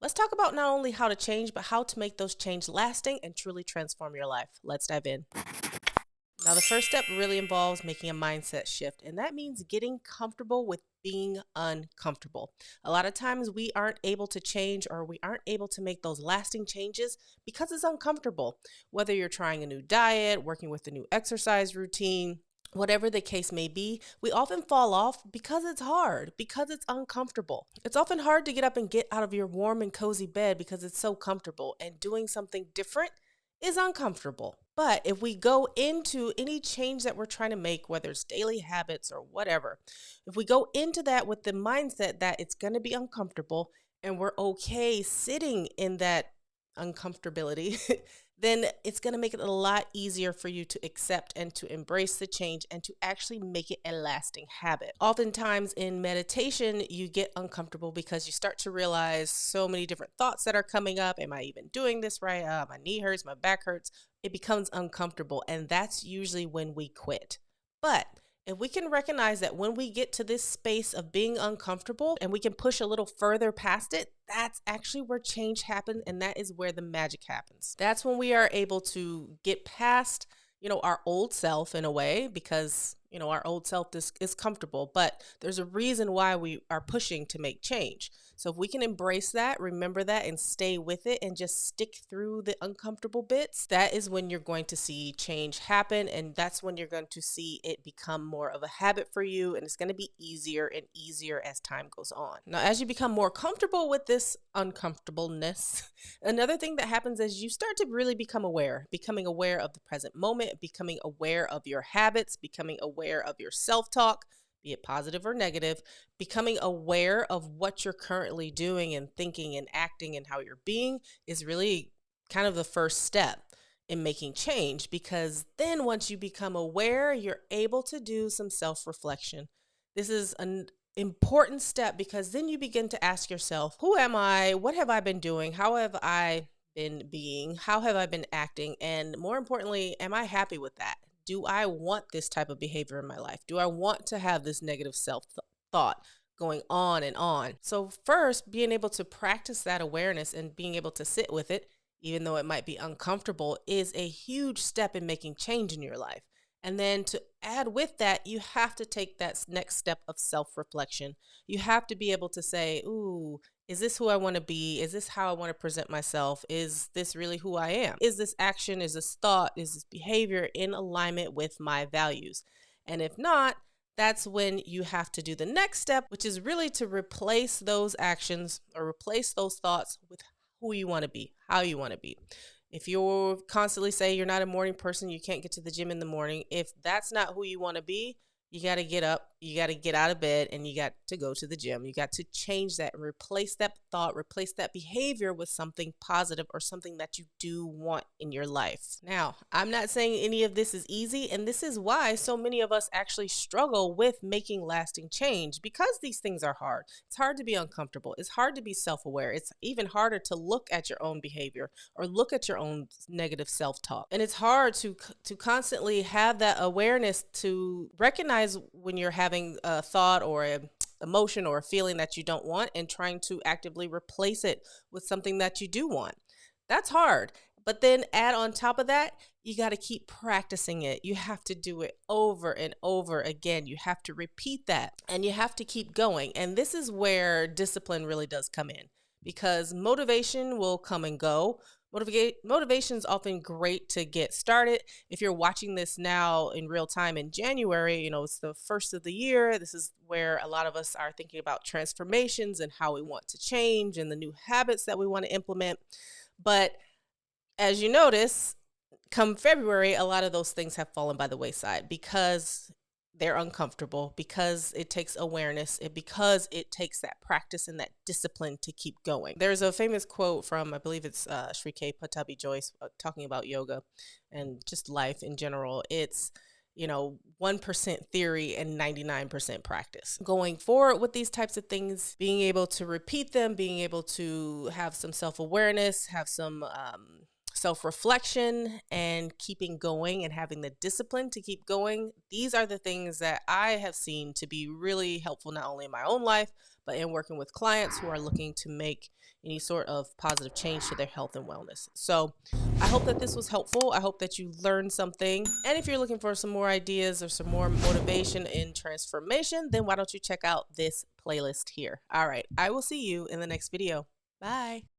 Let's talk about not only how to change, but how to make those change lasting and truly transform your life. Let's dive in. Now, the first step really involves making a mindset shift, and that means getting comfortable with being uncomfortable. A lot of times we aren't able to change or we aren't able to make those lasting changes because it's uncomfortable. Whether you're trying a new diet, working with a new exercise routine, whatever the case may be, we often fall off because it's hard, because it's uncomfortable. It's often hard to get up and get out of your warm and cozy bed because it's so comfortable, and doing something different is uncomfortable. But if we go into any change that we're trying to make, whether it's daily habits or whatever, if we go into that with the mindset that it's going to be uncomfortable and we're okay sitting in that uncomfortability, then it's going to make it a lot easier for you to accept and to embrace the change and to actually make it a lasting habit. Oftentimes in meditation, you get uncomfortable because you start to realize so many different thoughts that are coming up. Am I even doing this right? My knee hurts, my back hurts. It becomes uncomfortable, and that's usually when we quit. But if we can recognize that when we get to this space of being uncomfortable and we can push a little further past it, that's actually where change happens, and that is where the magic happens. That's when we are able to get past, our old self in a way, because, our old self is comfortable, but there's a reason why we are pushing to make change. So if we can embrace that, remember that, and stay with it and just stick through the uncomfortable bits, that is when you're going to see change happen. And that's when you're going to see it become more of a habit for you. And it's going to be easier and easier as time goes on. Now, as you become more comfortable with this uncomfortableness, another thing that happens is you start to really becoming aware of the present moment, becoming aware of your habits, becoming aware of your self-talk, be it positive or negative, becoming aware of what you're currently doing and thinking and acting and how you're being is really kind of the first step in making change, because then once you become aware, you're able to do some self-reflection. This is an important step because then you begin to ask yourself, who am I? What have I been doing? How have I been being? How have I been acting? And more importantly, am I happy with that? Do I want this type of behavior in my life? Do I want to have this negative self-thought going on and on? So first, being able to practice that awareness and being able to sit with it, even though it might be uncomfortable, is a huge step in making change in your life. And then to add with that, you have to take that next step of self-reflection. You have to be able to say, ooh, is this who I want to be? Is this how I want to present myself? Is this really who I am? Is this action, is this thought, is this behavior in alignment with my values? And if not, that's when you have to do the next step, which is really to replace those actions or replace those thoughts with who you want to be, how you want to be. If you constantly say you're not a morning person, you can't get to the gym in the morning, if that's not who you want to be, you got to get up, you got to get out of bed, and you got to go to the gym. You got to change that, replace that thought, replace that behavior with something positive or something that you do want in your life. Now, I'm not saying any of this is easy, and this is why so many of us actually struggle with making lasting change, because these things are hard. It's hard to be uncomfortable. It's hard to be self-aware. It's even harder to look at your own behavior or look at your own negative self-talk. And it's hard to constantly have that awareness to recognize when you're having a thought or an emotion or a feeling that you don't want and trying to actively replace it with something that you do want. That's hard. But then add on top of that, you got to keep practicing it. You have to do it over and over again. You have to repeat that and you have to keep going. And this is where discipline really does come in, because motivation will come and go. Motivation is often great to get started. If you're watching this now in real time in January, it's the first of the year. This is where a lot of us are thinking about transformations and how we want to change and the new habits that we want to implement. But as you notice, come February, a lot of those things have fallen by the wayside because they're uncomfortable, because it takes awareness, because it takes that practice and that discipline to keep going. There's a famous quote from, I believe it's Sri K. Patabi Joyce, talking about yoga and just life in general. It's 1% theory and 99% practice. Going forward with these types of things, being able to repeat them, being able to have some self-awareness, have some self-reflection and keeping going and having the discipline to keep going. These are the things that I have seen to be really helpful, not only in my own life, but in working with clients who are looking to make any sort of positive change to their health and wellness. So I hope that this was helpful. I hope that you learned something. And if you're looking for some more ideas or some more motivation in transformation, then why don't you check out this playlist here? All right, I will see you in the next video. Bye.